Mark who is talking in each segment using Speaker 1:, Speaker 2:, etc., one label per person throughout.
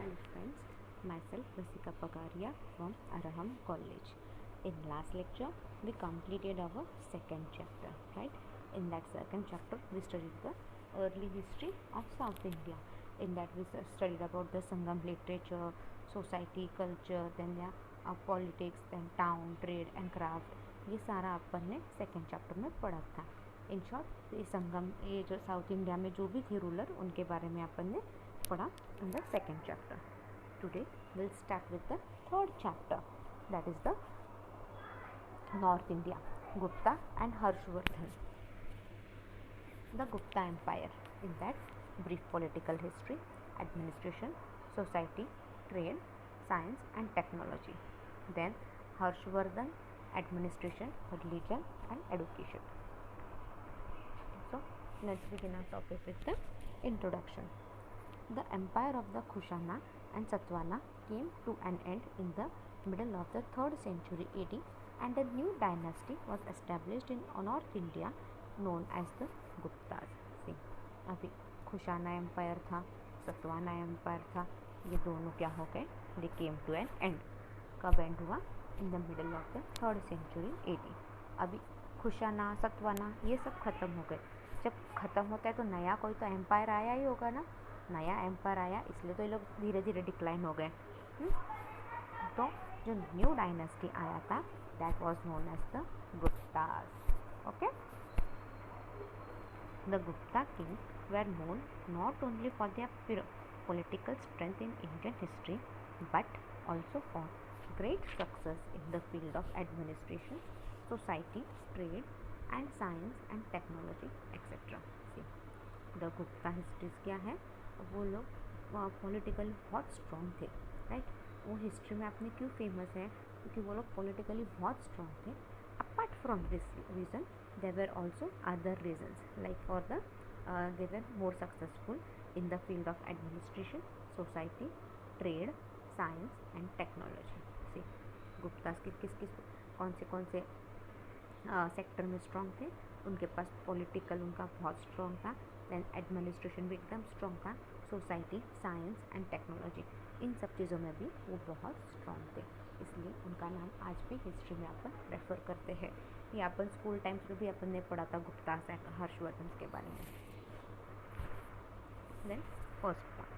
Speaker 1: Hello friends, myself Rasika Pagaria from Araham College. In last lecture, we completed our second chapter, right? In that second chapter, we studied the early history of South India. In that we studied about the Sangam literature, society, culture, then politics, then town, trade and craft. ये सारा अपन ने second chapter में पढ़ा था. In short ये संगम, ये जो south India में जो भी थे रूलर, उनके बारे में अपन ने पढ़ा in the second chapter. Today we'll start with the third chapter, that is the North India, Gupta and Harshvardhan. The Gupta Empire. In that, brief political history, administration, society, trade, science and technology. Then Harshvardhan, administration, religion and education. So let's begin our topic with the introduction. The empire of the Kushana and Satavahana came to an end in the middle of the 3rd century AD, and a new dynasty was established in North India known as the Guptas. See, अभी खुशाना empire था, Satavahana empire था, ये दोनों क्या हो गए? They came to an end. कब and हुआ? In the middle of the 3rd century AD. अभी खुशाना, सतवाना ये सब खत्म हो गए. जब खत्म होता है तो नया कोई तो एम्पायर आया ही होगा ना. नया एम्पायर आया, इसलिए तो ये लोग धीरे धीरे डिक्लाइन हो गए. तो जो न्यू डायनेस्टी आया था, that was known as the Guptas. Okay, the Gupta king were known not only for their political strength in Indian history but also for great success in the field of administration, society, trade and science and technology etc. See, the Gupta histories क्या है? वो लोग politically बहुत strong थे, right. वो history में अपने क्यों फेमस है? क्योंकि वो लोग पॉलिटिकली बहुत स्ट्रॉन्ग थे. Apart from this reason there were also other reasons, like for the they were more successful in the field of administration, society, trade, science and technology. See, Guptas के किस कौन से सेक्टर में स्ट्रॉन्ग थे? उनके पास political उनका बहुत स्ट्रॉन्ग था, दैन एडमिनिस्ट्रेशन भी एकदम स्ट्रॉन्ग था, सोसाइटी, साइंस एंड टेक्नोलॉजी, इन सब चीज़ों में भी वो बहुत स्ट्रॉन्ग थे. इसलिए उनका नाम आज भी हिस्ट्री में अपन रेफर करते हैं. ये अपन स्कूल टाइम्स में भी अपन ने पढ़ा था गुप्तास एंड हर्षवर्धन के बारे में. Then first point,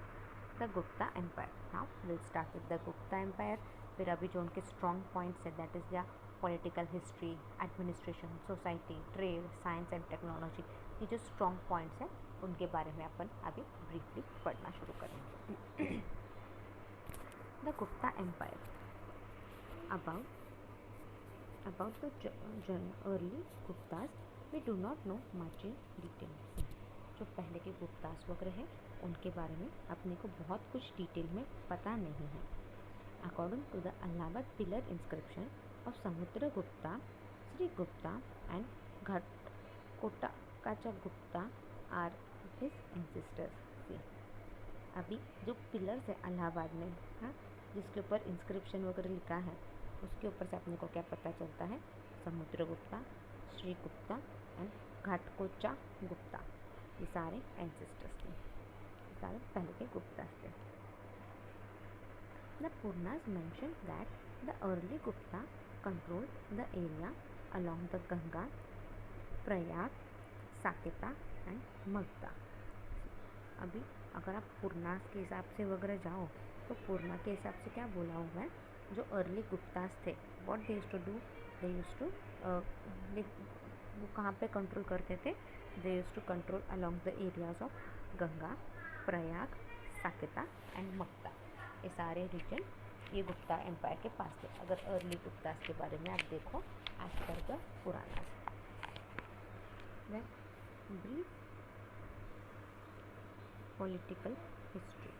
Speaker 1: the Gupta empire. Now will start with the Gupta empire. फिर अभी जो उनके स्ट्रॉन्ग पॉइंट्स है, that is the political history, administration, society, trade, science and technology. ये जो स्ट्रॉन्ग पॉइंट्स हैं उनके बारे में अपन अभी ब्रीफली पढ़ना शुरू करेंगे. The Gupta empire. About the early Guptas, we do not know much in detail. जो पहले के गुप्तास वगैरह हैं उनके बारे में अपने को बहुत कुछ डिटेल में पता नहीं है. According to the Allahabad pillar inscription of Samudra Gupta, Shri Gupta and Ghatotkacha Gupta are his ancestors. अभी जो पिलर्स है इलाहाबाद में, हाँ, जिसके ऊपर इंस्क्रिप्शन वगैरह लिखा है, उसके ऊपर से अपने को क्या पता चलता है? समुद्र गुप्ता, श्री गुप्ता एंड घटकोचा गुप्ता, ये सारे एंसेस्टर्स थे, ये सारे पहले के गुप्ता थे. The Puranas mention that the early Gupta control the area along the Ganga, Prayag, Saketa and Magadha. अभी अगर आप पूर्णास के हिसाब से वगैरह जाओ तो पूर्णा के हिसाब से क्या बोला हुआ है? जो अर्ली गुप्तास थे, what they used to do, they used to वो कहाँ पे कंट्रोल करते थे? They used to control along the areas of Ganga, Prayag, Saketa and Magadha. ये सारे रीजन ये गुप्ता एम्पायर के पास थे. अगर अर्ली गुप्तास के बारे में आप देखो एज पर द पुराना. Brief political history.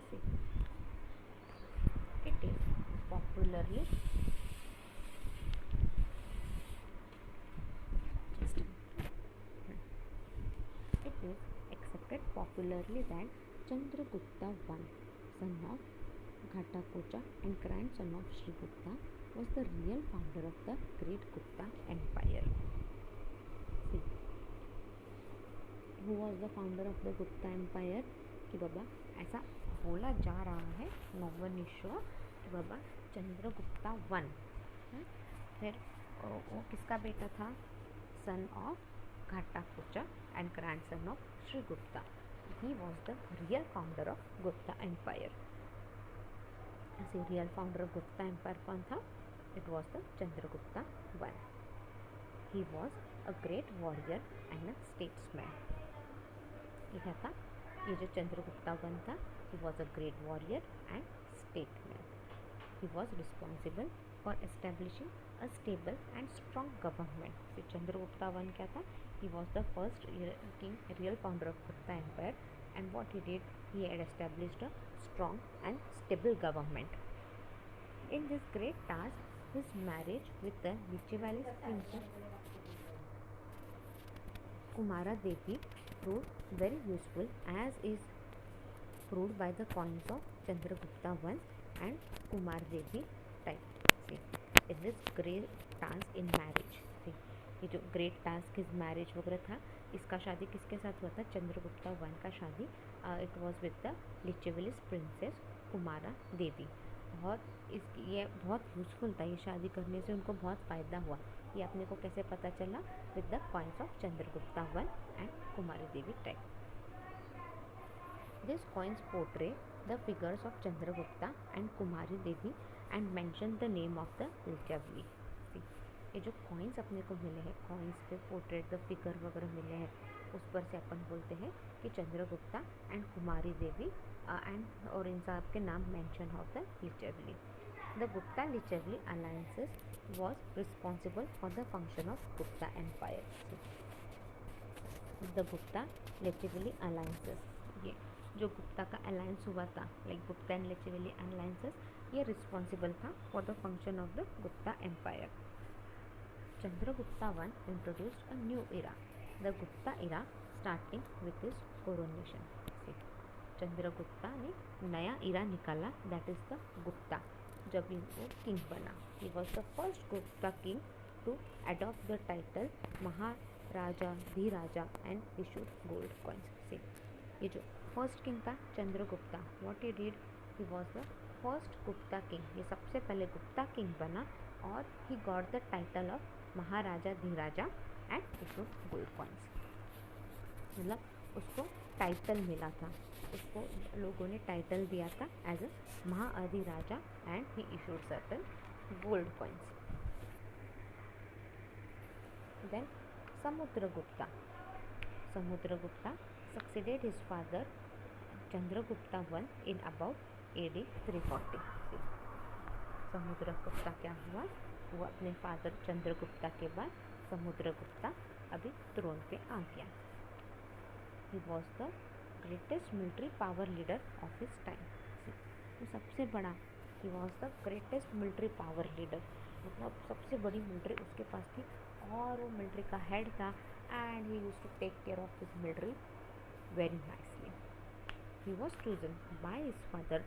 Speaker 1: See, it is popularly it is accepted popularly that Chandragupta I, son of Ghatakocha and grandson of Sri Gupta, was the real founder of the great Gupta Empire. See, who was the founder of the Gupta Empire? कि बाबा ऐसा बोला जा रहा है, no one is sure, कि बाबा Chandragupta one फिर वो किसका बेटा था, son of Ghatotkacha and grandson of Shrigupta. He was the real founder of Gupta empire. ऐसे real founder of Gupta empire कौन था, it was the Chandragupta one. He was a great warrior and a statesman. ये क्या था, ये जो चंद्रगुप्ता वन था, he was a great warrior and statesman. He was responsible for establishing a stable and strong government. So Chandragupta I क्या था, he was the first king, real founder of Gupta Empire, and what he did, he had established a strong and stable government. In this great task, his marriage with the Lichivalis princess Kumara Devi proved very useful, as is proved by the coins of Chandragupta I and Kumar Devi type. See, in this great task in marriage, see, ये जो great task is marriage वगैरह था, इसका शादी किसके साथ हुआ था, चंद्रगुप्ता वन का शादी it was with the Licchavis princess Kumara Devi. और ये बहुत यूजफुल था, ये शादी करने से उनको बहुत फ़ायदा हुआ. ये अपने को कैसे पता चला, with the coins of Chandragupta one and Kumari Devi type. These coins portray the figures of Chandragupta and Kumari Devi and mention the name of the Lichavli. ये जो कॉइन्स अपने को मिले हैं, कॉइन्स पे पोर्ट्रेट द फिगर वगैरह मिले हैं, उस पर से अपन बोलते हैं कि चंद्रगुप्ता एंड कुमारी देवी एंड और इन सब के नाम mention of the लिचवली. The Gupta लिचवली alliances was responsible for the function of Gupta empire. The Gupta लिचवली alliances, ये जो गुप्ता का अलायंस हुआ था, लाइक गुप्ता एंड लिचवली अलायंसेस, ये रिस्पॉन्सिबल था for the function of the Gupta empire. Chandragupta I introduced a new era, the Gupta era, starting with his coronation. See, Chandragupta ने नया इरा निकाला, दैट इज द गुप्ता, जब वो किंग बना. He was the first Gupta king to adopt the title Maharaja Dhiraja and issue gold coins. So ये जो first king था Chandragupta, what he did, he was the first Gupta king. ये सबसे पहले गुप्ता किंग बना और he got the title of Maharaja Dhiraja and issue gold coins. मतलब उसको टाइटल मिला था, उसको लोगों ने टाइटल दिया था as a Mahadhiraja and he issued certain gold coins. Then Samudragupta succeeded his father Chandragupta I in about AD 340. Samudragupta क्या हुआ, वो अपने फादर चंद्रगुप्ता के बाद समुद्रगुप्ता अभी थ्रोन पे आ गया. ही was the greatest military power leader of his time. वो सबसे बड़ा, ही was the greatest military power leader, मतलब सबसे बड़ी मिलिट्री उसके पास थी और वो मिलिट्री का हेड था and he used to take care of his military very nicely. He was chosen by his father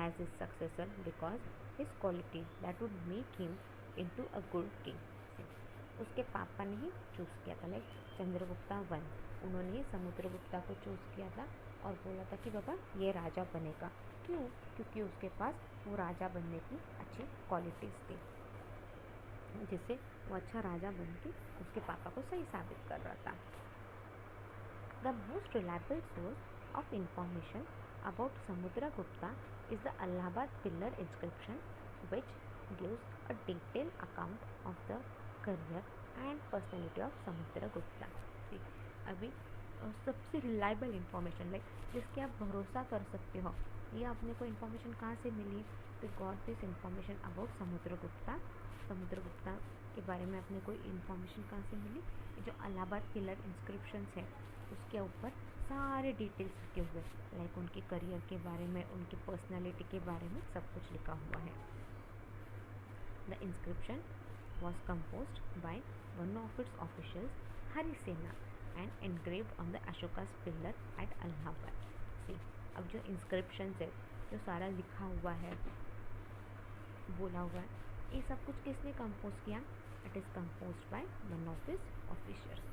Speaker 1: as his successor because his quality that would make him into a good king. उसके पापा ने ही choose किया था, like Chandragupta I, उन्होंने समुद्रगुप्ता को choose किया था और बोला था कि बाबा ये राजा बनेगा. क्यों, क्योंकि उसके पास वो राजा बनने की अच्छी क्वालिटीज़ थी, जिससे वो अच्छा राजा बन के उसके पापा को सही साबित कर रहा था. The most reliable source of information about Samudragupta is the Allahabad pillar inscription which gives a detailed account of the career and personality of Samudragupta. अभी सबसे रिलायबल इंफॉर्मेशन, लाइक जिसके आप भरोसा कर सकते हो, ये आपने को इन्फॉर्मेशन कहाँ से मिली, तो got this information about Samudragupta के बारे में आपने कोई इन्फॉर्मेशन कहाँ से मिली, जो अलाहाबाद पिलर इंस्क्रिप्शंस है उसके ऊपर सारे डिटेल्स लिखे हुए, लाइक उनके करियर के बारे में, उनकी पर्सनालिटी के बारे में सब कुछ लिखा हुआ है. The inscription was composed by one of its officials, Harisena, and engraved on the Ashoka's pillar at Allahabad. See, अब जो inscriptions है, जो सारा लिखा हुआ है, बोला हुआ है, ये सब कुछ किसने कंपोज किया, it is composed by one of his officers.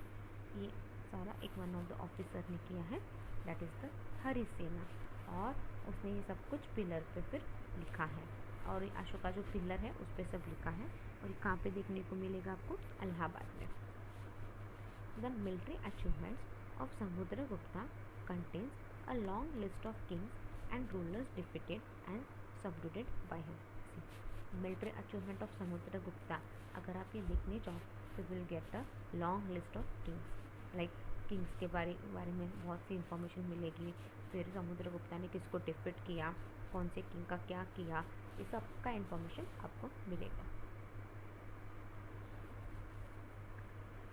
Speaker 1: ये सारा एक वन ऑफ द ऑफिसर ने किया है दैट इज़ द हरिसेना, और उसने ये सब कुछ पिलर पे फिर लिखा है, और अशोका जो पिलर है उस पर सब लिखा है, और कहाँ पे देखने को मिलेगा आपको? इलाहाबाद में। The military achievements of Samudragupta contains a long list of kings and rulers defeated and subdued by him. Military achievement of Samudragupta, अगर आप ये देखने जाओ तो will get a long list of kings, like kings के बारे में बहुत सी इंफॉर्मेशन मिलेगी, फिर समुद्रगुप्ता ने किसको डिफीट किया, कौन से किंग का क्या किया, ये सब का इंफॉर्मेशन आपको मिलेगा।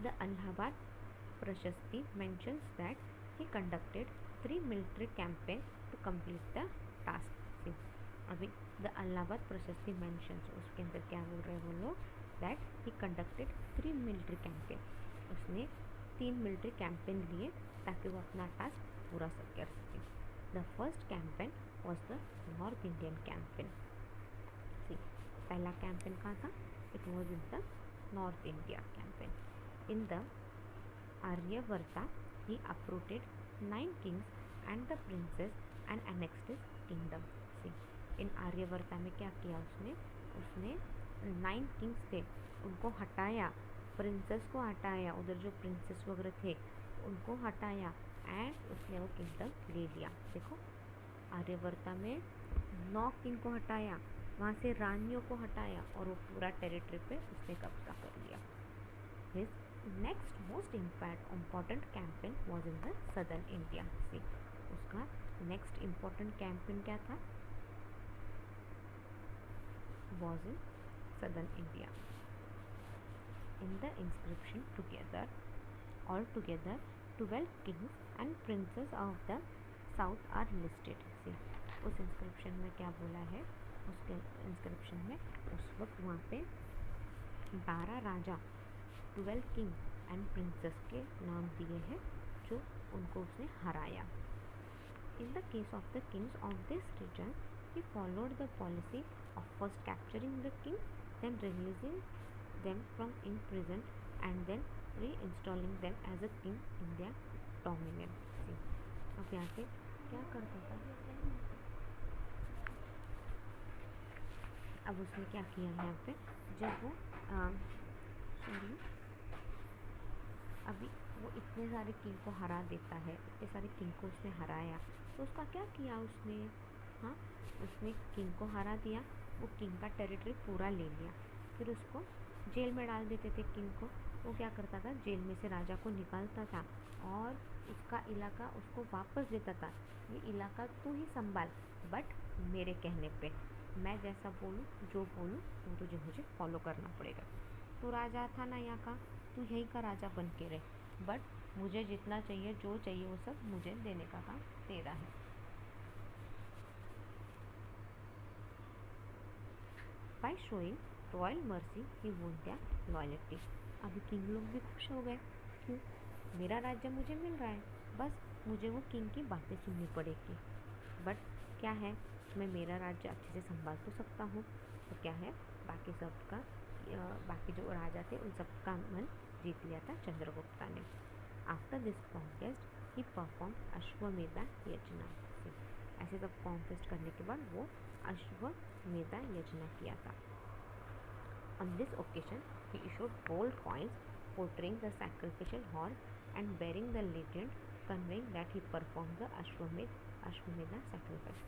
Speaker 1: द अलाहाबाद प्रशस्ति mentions that he conducted 3 military campaign to complete the task। See, अभी द अलाहाबाद प्रशस्ति mentions, उसके अंदर क्या बोल रहे हैं वो लोग? That he conducted 3 military campaign, उसने 3 मिलिट्री कैंपेन लिए ताकि वो अपना टास्क पूरा कर सके। The first campaign was the north Indian campaign. See, पहला कैंपेन कहाँ था? It was in the north India campaign. In the Aryavarta, he uprooted 9 kings and the princes and annexed his kingdom। See, in आर्यवर्ता में क्या किया उसने? उसने 9 Kings थे उनको हटाया, प्रिंसेस को हटाया, उधर जो प्रिंसेस वगैरह थे उनको हटाया, एंड उसने वो किंगडम ले लिया। देखो, आर्यवर्ता में 9 किंग को हटाया, वहाँ से रानियों को हटाया, और वो पूरा टेरिटरी पे उसने कब्जा कर लिया। His next most important campaign was in the southern India। See, उसका next important campaign क्या था? Was in southern India। In the inscription all together 12 kings and princes of the south are listed। See, उस inscription में क्या बोला है? उसके inscription में उस वक्त वहाँ पे 12 राजा, 12 किंग एंड प्रिंसेस के नाम दिए हैं जो उनको उसने हराया। In the case of the kings of this region, he followed the policy of first capturing the king, then releasing them from in prison, and then reinstalling them as a king in their dominion. अब यहाँ पे क्या करता था? अब उसने क्या किया यहाँ पे, जब वो अभी वो इतने सारे किंग को हरा देता है, इतने सारे किंग को उसने हराया, तो उसका क्या किया उसने? हाँ, उसने किंग को हरा दिया, वो किंग का टेरिटरी पूरा ले लिया, फिर उसको जेल में डाल देते थे किंग को। वो क्या करता था? जेल में से राजा को निकालता था और उसका इलाका उसको वापस देता था। ये इलाका तू ही संभाल, बट मेरे कहने पे, मैं जैसा बोलूँ, जो बोलूँ वो तुझे मुझे फॉलो करना पड़ेगा। तू राजा था ना यहाँ का, तू यहीं का राजा बन के रहे, बट मुझे जितना चाहिए, जो चाहिए वो सब मुझे देने का काम तेरा है। बाय शोइंग रॉयल मर्सी ही वोन देयर लॉयल्टी। अभी किंग लोग भी खुश हो गए, क्यों? मेरा राज्य मुझे मिल रहा है, बस मुझे वो किंग की बातें सुननी पड़ेगी। बट क्या है, मैं मेरा राज्य अच्छे से संभाल तो सकता हूँ, तो क्या है, बाकी सबका, बाकी जो राजा थे उन सबका मन जीत लिया था चंद्रगुप्ता ने। After this conquest he perform Ashvamedha yajna. ऐसे सब कॉन्क्वेस्ट करने के बाद वो अश्वमेधा यज्ञ किया था। On this occasion he issued gold coins portraying the sacrificial horse and bearing the legend conveying that he perform the Ashvamedha sacrifice.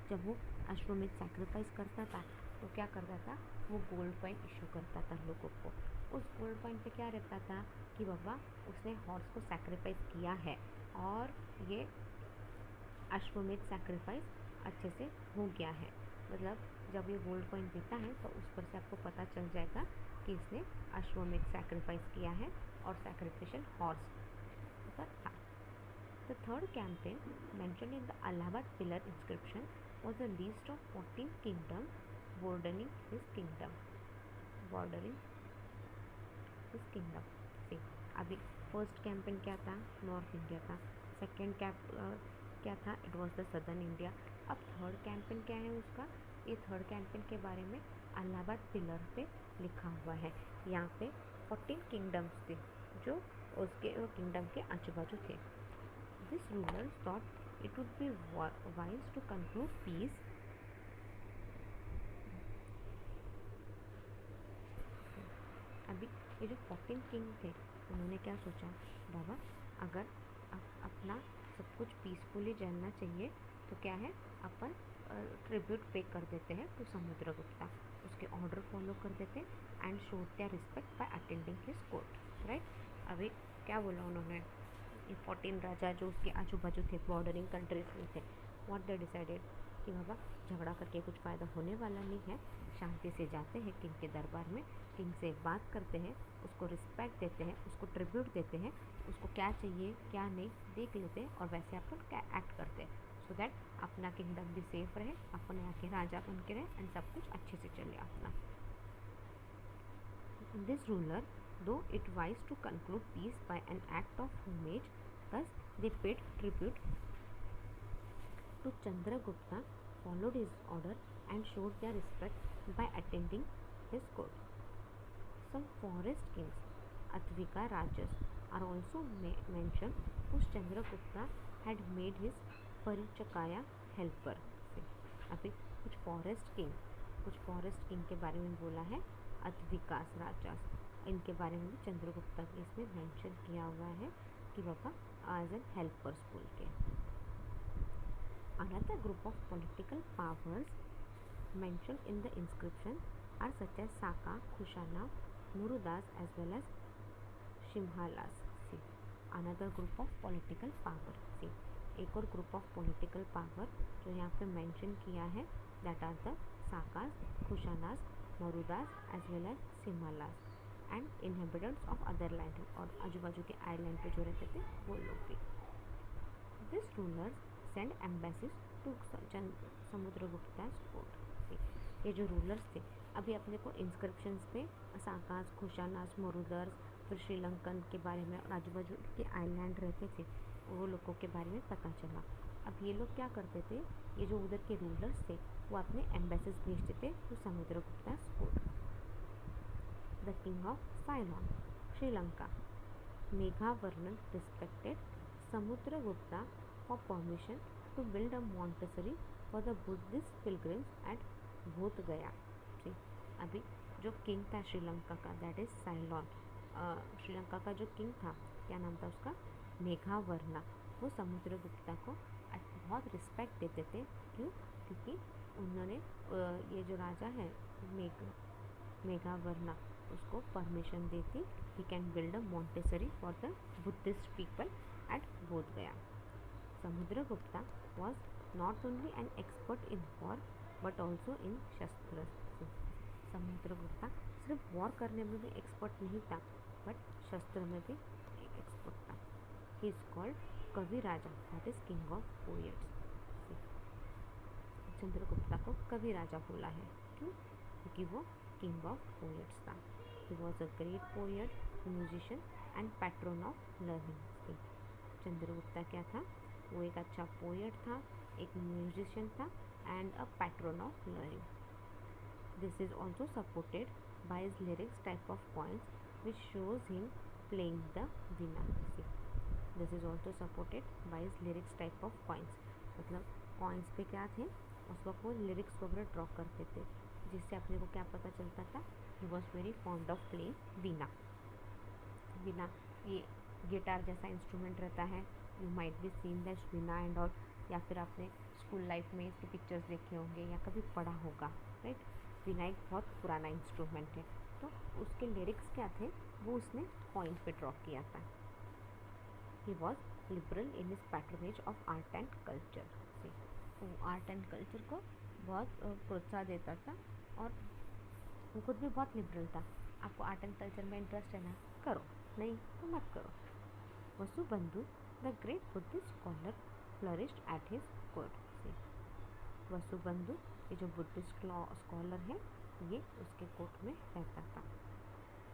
Speaker 1: जब वो अश्वमेध सैक्रिफाइस करता था तो क्या करता था? वो गोल्ड कॉइन इशू करता था लोगों को। उस गोल्ड कॉइन पे क्या रहता था कि बाबा उसने हॉर्स को सैक्रिफाइस किया है और ये अश्वमेध सैक्रिफाइस अच्छे से हो गया है। मतलब जब ये गोल्ड कॉइन देता है तो उस पर से आपको पता चल जाएगा कि इसने अश्वमेध सैक्रिफाइस किया है और सैक्रिफिशियल हॉर्स पर था। The third campaign mentioned in the Allahabad pillar inscription was a list of 14 kingdoms bordering his kingdom। See, अभी फर्स्ट कैंपेन क्या था? नॉर्थ इंडिया था। सेकेंड क्या था? It was the southern India. अब थर्ड कैंपेन क्या है उसका? ये थर्ड कैंपेन के बारे में इलाहाबाद पिलर पे लिखा हुआ है। यहाँ पे 14 किंगडम्स थे जो उसके किंगडम के आजू बाजू थे। This ruler thought it would be wise to conclude peace अभी ये जो 14 किंग थे उन्होंने क्या सोचा, बाबा अगर अपना सब कुछ पीसफुली चलना चाहिए तो क्या है, अपन ट्रिब्यूट पे कर देते हैं तो समुद्रगुप्ता उसके ऑर्डर फॉलो कर देते and show their respect by attending his court, right. अभी क्या बोला उन्होंने, ये 14 राजा जो उसके आजू बाजू थे, बॉर्डरिंग कंट्रीज में थे, व्हाट दे डिसाइडेड कि बाबा झगड़ा करके कुछ फ़ायदा होने वाला नहीं है, शांति से जाते हैं किंग के दरबार में, किंग से बात करते हैं, उसको रिस्पेक्ट देते हैं, उसको ट्रिब्यूट देते हैं, उसको क्या चाहिए क्या नहीं देख लेते हैं और वैसे अपन क्या एक्ट करते हैं, सो दैट अपना किंगडम भी सेफ रहे, अपने यहाँ के राजा बन के रहे एंड सब कुछ अच्छे से चले अपना। This ruler though it wise to conclude peace by an act of homage, thus they paid tribute to Chandragupta, followed his order and showed their respect by attending his court. Some forest kings, Atvika Rajas, are also mentioned whose Chandragupta had made his परिचकाया helper से। अभी कुछ forest king के बारे में बोला है, अत्विकास rajas, इनके बारे में भी चंद्रगुप्ता के इसमें मेंशन किया हुआ है कि बाबा एज एन हेल्पर्स बोल के। Another group of political powers mentioned in the inscription are such as Saka, Kushana, Murudas as well as Shimhalas. See, another group of political power. See, एक और ग्रुप ऑफ पॉलिटिकल पावर जो यहाँ पे mention किया है, that are the Shakas, Kushanas, Murundas as well as Simhalas and inhabitants of other land, और आजू बाजू के आइलैंड पे जो रहते थे वो लोग भी। This rulers send embassies to Samudragupta court. ये जो रूलर्स थे, अभी अपने को इंस्क्रिप्शंस पे साकास, खुशानास, मरुदर्स, फिर श्रीलंकन के बारे में और आजू बाजू के आइलैंड रहते थे वो लोगों के बारे में पता चला। अब ये लोग क्या करते थे, ये जो उधर के रूलर्स थे वो अपने एम्बेसीज भेजते थे तो Samudragupta court. The king of Ceylon, Sri Lanka, Meghavarman respected Samudragupta for permission to build a monastery for the Buddhist pilgrims at Bodh Gaya. अभी जो किंग था श्रीलंका का, दैट इज साइलॉन, श्रीलंका का जो किंग था, क्या नाम था उसका, मेघावर्णा, वो समुद्रगुप्ता को बहुत रिस्पेक्ट देते थे। क्यों? क्योंकि उन्होंने ये जो राजा है मेघावर्णा, उसको परमिशन देती he can build a monastery for the Buddhist people at Bodh गया। Samudragupta was not only an expert in war but also in शस्त्र। समुद्रगुप्ता सिर्फ वॉर करने में भी एक्सपर्ट नहीं था बट शस्त्र में भी एक्सपर्ट था। ही is called Kavi Raja, that is king of poets. Chandragupta को कवि राजा बोला है, क्यों? क्योंकि वो किंग ऑफ पोएट्स था। He was a great poet, musician and pattern of learning. Chandragupta क्या था? वो एक अच्छा पोएट था, एक म्यूजिशियन था and a pattern of learning. This is also supported by his lyrics type of coins which shows him playing the veena. This is also supported by his lyrics type of coins. मतलब coins पे क्या थे, उस वक्त वो lyrics वगैरह draw करते थे जिससे अपने को क्या पता चलता था, he was very fond of playing veena. veena ये गिटार जैसा इंस्ट्रूमेंट रहता है, you might be seen that veena and all, या फिर आपने स्कूल लाइफ में इसके पिक्चर्स देखे होंगे या कभी पढ़ा होगा, राइट। वीणा एक बहुत पुराना इंस्ट्रूमेंट है, तो उसके लिरिक्स क्या थे वो उसने कॉइन पे ड्रॉ किया था। He was liberal in his patronage of art and culture. वो आर्ट एंड कल्चर को बहुत प्रोत्साहन देता था और वो खुद भी बहुत लिबरल था। आपको आर्ट एंड कल्चर में इंटरेस्ट है ना, करो, नहीं तो मत करो। Vasubandhu the great Buddhist scholar flourished at his court. Vasubandhu ये जो बुद्धिस्ट स्कॉलर है ये उसके कोर्ट में रहता था।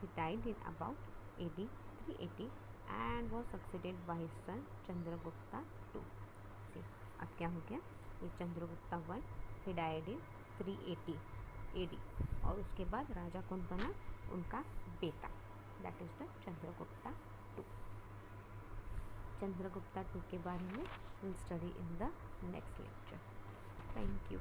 Speaker 1: He died in about AD 380 and was succeeded by his son Chandragupta II. See, अब क्या हो गया, ये Chandragupta I, he died in 380 AD और उसके बाद राजा कौन बना, उनका बेटा, that is the Chandragupta II. Chandragupta two के बारे में will study in the next lecture. Thank you.